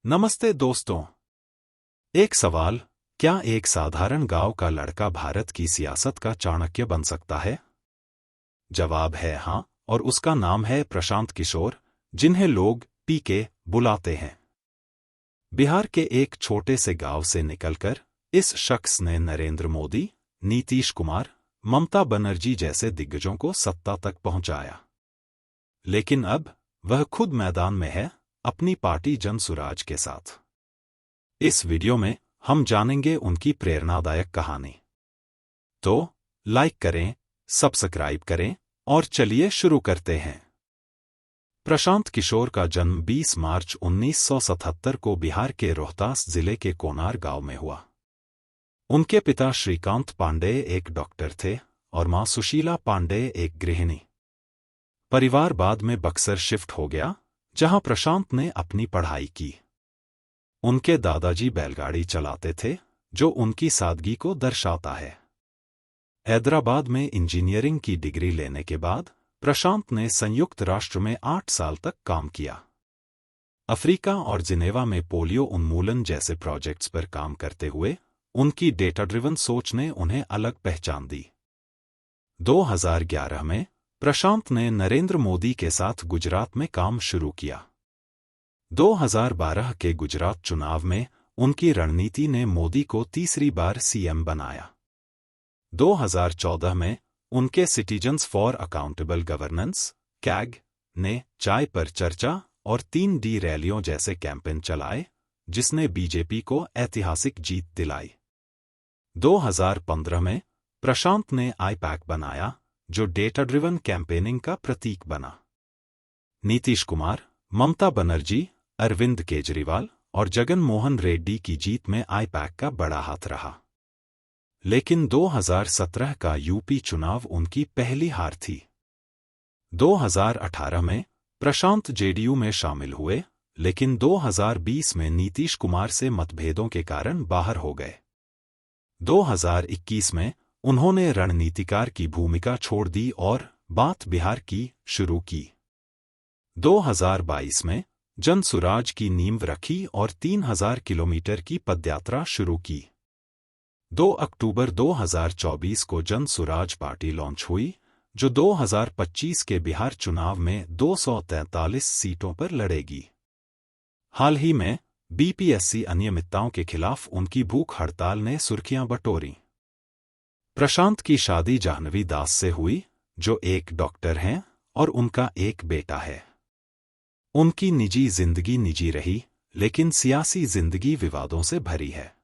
नमस्ते दोस्तों। एक सवाल, क्या एक साधारण गांव का लड़का भारत की सियासत का चाणक्य बन सकता है? जवाब है हाँ, और उसका नाम है प्रशांत किशोर, जिन्हें लोग पीके बुलाते हैं। बिहार के एक छोटे से गांव से निकलकर इस शख्स ने नरेंद्र मोदी, नीतीश कुमार, ममता बनर्जी जैसे दिग्गजों को सत्ता तक पहुंचाया। लेकिन अब वह खुद मैदान में है, अपनी पार्टी जनसुराज के साथ। इस वीडियो में हम जानेंगे उनकी प्रेरणादायक कहानी। तो लाइक करें, सब्सक्राइब करें और चलिए शुरू करते हैं। प्रशांत किशोर का जन्म 20 मार्च 1977 को बिहार के रोहतास जिले के कोनार गांव में हुआ। उनके पिता श्रीकांत पांडेय एक डॉक्टर थे और मां सुशीला पांडेय एक गृहिणी। परिवार बाद में बक्सर शिफ्ट हो गया, जहां प्रशांत ने अपनी पढ़ाई की। उनके दादाजी बैलगाड़ी चलाते थे, जो उनकी सादगी को दर्शाता है। हैदराबाद में इंजीनियरिंग की डिग्री लेने के बाद प्रशांत ने संयुक्त राष्ट्र में 8 साल तक काम किया। अफ्रीका और जिनेवा में पोलियो उन्मूलन जैसे प्रोजेक्ट्स पर काम करते हुए उनकी डेटा ड्रिवन सोच ने उन्हें अलग पहचान दी। 2011 में प्रशांत ने नरेंद्र मोदी के साथ गुजरात में काम शुरू किया। 2012 के गुजरात चुनाव में उनकी रणनीति ने मोदी को तीसरी बार सीएम बनाया। 2014 में उनके citizens for accountable governance (CAG) ने चाय पर चर्चा और 3D रैलियों जैसे कैंपेन चलाए, जिसने बीजेपी को ऐतिहासिक जीत दिलाई। 2015 में प्रशांत ने आईपैक बनाया, जो डेटा ड्रिवन कैंपेनिंग का प्रतीक बना। नीतीश कुमार, ममता बनर्जी, अरविंद केजरीवाल और जगन मोहन रेड्डी की जीत में आईपैक का बड़ा हाथ रहा। लेकिन 2017 का यूपी चुनाव उनकी पहली हार थी। 2018 में प्रशांत जेडीयू में शामिल हुए, लेकिन 2020 में नीतीश कुमार से मतभेदों के कारण बाहर हो गए। 2021 में उन्होंने रणनीतिकार की भूमिका छोड़ दी और बात बिहार की शुरू की। 2022 में जनसुराज की नींव रखी और 3000 किलोमीटर की पदयात्रा शुरू की। 2 अक्टूबर 2024 को जनसुराज पार्टी लॉन्च हुई, जो 2025 के बिहार चुनाव में 243 सीटों पर लड़ेगी। हाल ही में बीपीएससी अनियमितताओं के खिलाफ उनकी भूख हड़ताल ने सुर्खियां बटोरी। प्रशांत की शादी जाह्नवी दास से हुई, जो एक डॉक्टर हैं, और उनका एक बेटा है। उनकी निजी जिंदगी निजी रही, लेकिन सियासी जिंदगी विवादों से भरी है।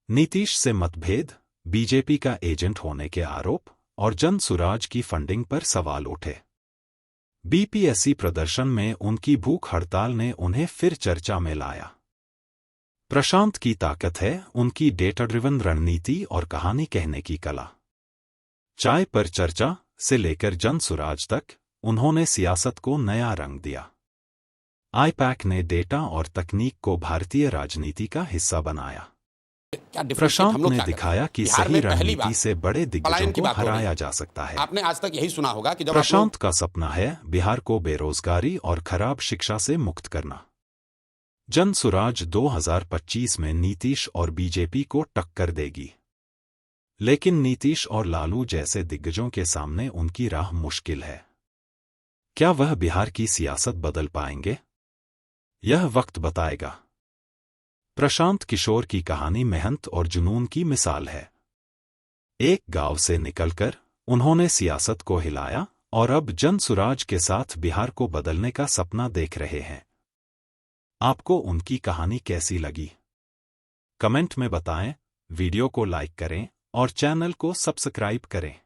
नीतीश से मतभेद, बीजेपी का एजेंट होने के आरोप और जनसुराज की फंडिंग पर सवाल उठे। बीपीएससी प्रदर्शन में उनकी भूख हड़ताल ने उन्हें फिर चर्चा में लाया। प्रशांत की ताकत है उनकी डेटा ड्रिवन रणनीति और कहानी कहने की कला। चाय पर चर्चा से लेकर जनसुराज तक उन्होंने सियासत को नया रंग दिया। आईपैक ने डेटा और तकनीक को भारतीय राजनीति का हिस्सा बनाया। प्रशांत ने दिखाया कि सही रणनीति से बड़े दिग्गजों को हराया जा सकता है। आपने आज तक यही सुना होगा कि जब प्रशांत का सपना है बिहार को बेरोजगारी और खराब शिक्षा से मुक्त करना। जनसुराज 2025 में नीतीश और बीजेपी को टक्कर देगी। लेकिन नीतीश और लालू जैसे दिग्गजों के सामने उनकी राह मुश्किल है। क्या वह बिहार की सियासत बदल पाएंगे? यह वक्त बताएगा। प्रशांत किशोर की कहानी मेहनत और जुनून की मिसाल है। एक गांव से निकलकर उन्होंने सियासत को हिलाया और अब जनसुराज के साथ बिहार को बदलने का सपना देख रहे हैं। आपको उनकी कहानी कैसी लगी? कमेंट में बताएं, वीडियो को लाइक करें और चैनल को सब्सक्राइब करें।